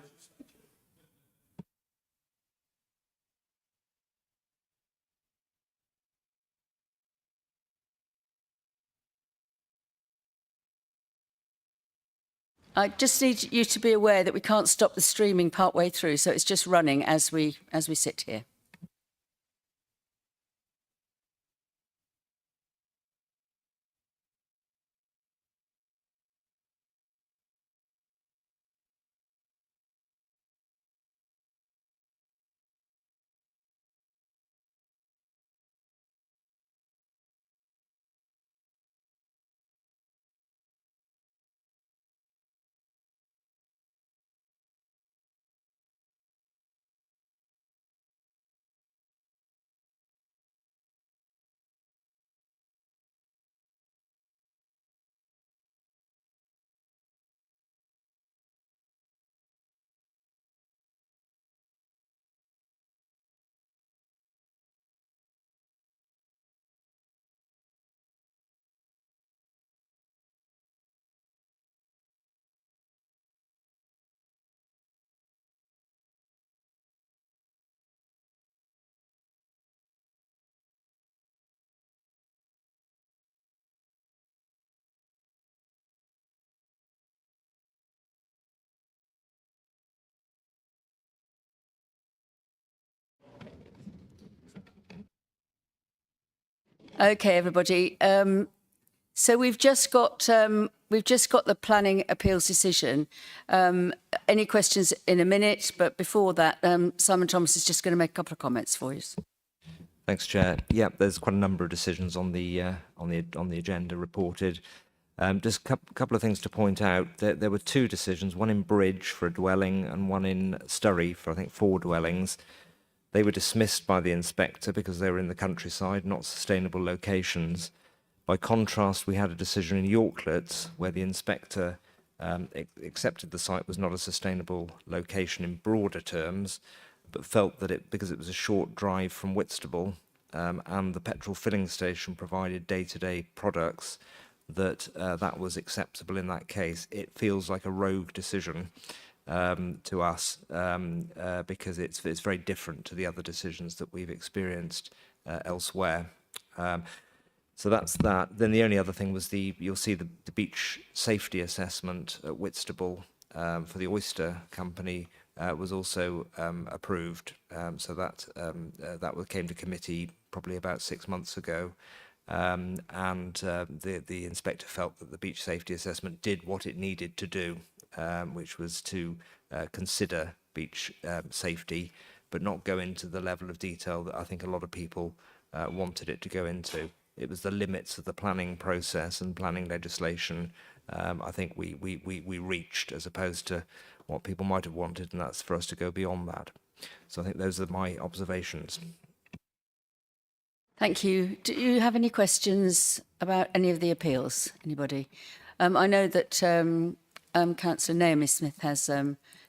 just need you to be aware that we can't stop the streaming partway through, so it's just running as we sit here. Okay, everybody. So we've just got the planning appeals decision. Any questions in a minute? But before that, Simon Thomas is just going to make a couple of comments for you. Thanks, Chair. Yeah, there's quite a number of decisions on the agenda reported. Just a couple of things to point out. There were two decisions, one in Bridge for a dwelling and one in Surrey for, I think, 4 dwellings. They were dismissed by the inspector because they were in the countryside, not sustainable locations. By contrast, we had a decision in Yorklets where the inspector accepted the site was not a sustainable location in broader terms, but felt that because it was a short drive from Whitstable and the petrol filling station provided day-to-day products, that was acceptable in that case. It feels like a rogue decision to us because it's very different to the other decisions that we've experienced elsewhere. So that's that. Then the only other thing was you'll see the beach safety assessment at Whitstable for the Oyster Company was also approved. So that came to committee probably about 6 months ago. And the inspector felt that the beach safety assessment did what it needed to do, which was to consider beach safety, but not go into the level of detail that I think a lot of people wanted it to go into. It was the limits of the planning process and planning legislation I think we reached, as opposed to what people might have wanted, and that's for us to go beyond that. So I think those are my observations. Thank you. Do you have any questions about any of the appeals? Anybody? I know that Councillor Naomi Smith has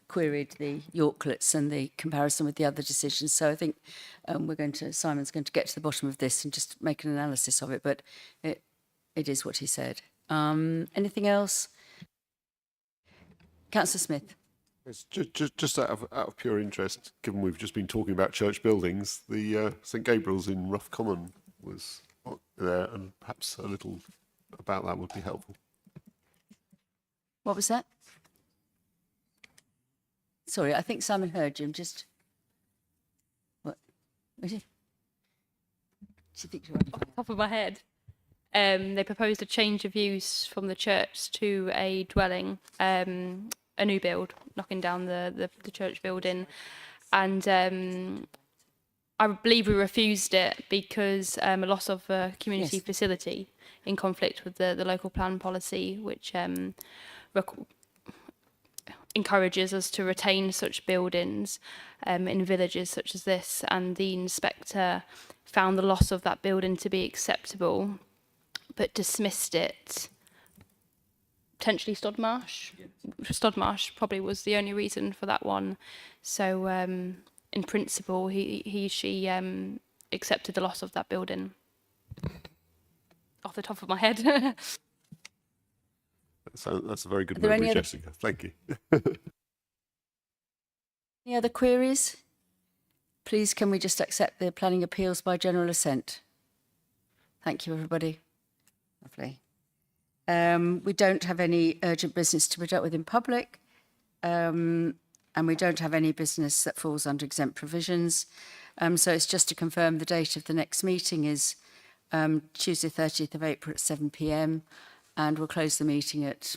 queried the Yorklets and the comparison with the other decisions. So I think Simon's going to get to the bottom of this and just make an analysis of it. But it is what he said. Anything else? Councillor Smith. It's just out of pure interest, given we've just been talking about church buildings, the St Gabriel's in Rough Common was there, and perhaps a little about that would be helpful. What was that? Sorry, I think Simon heard you. Just what? Was it? Off the top of my head, they proposed a change of use from the church to a dwelling, a new build, knocking down the church building, and I believe we refused it because a loss of a community facility in conflict with the local plan policy, which encourages us to retain such buildings in villages such as this, and the inspector found the loss of that building to be acceptable, but dismissed it. Potentially Stodmarsh. Stodmarsh probably was the only reason for that one. So in principle, she accepted the loss of that building. Off the top of my head. That's a very good memory, Jessica. Thank you. Any other queries? Please, can we just accept the planning appeals by general assent? Thank you, everybody. Lovely. We don't have any urgent business to be dealt with in public, and we don't have any business that falls under exempt provisions. So it's just to confirm the date of the next meeting is Tuesday, 30th of April at 7 p.m, and we'll close the meeting at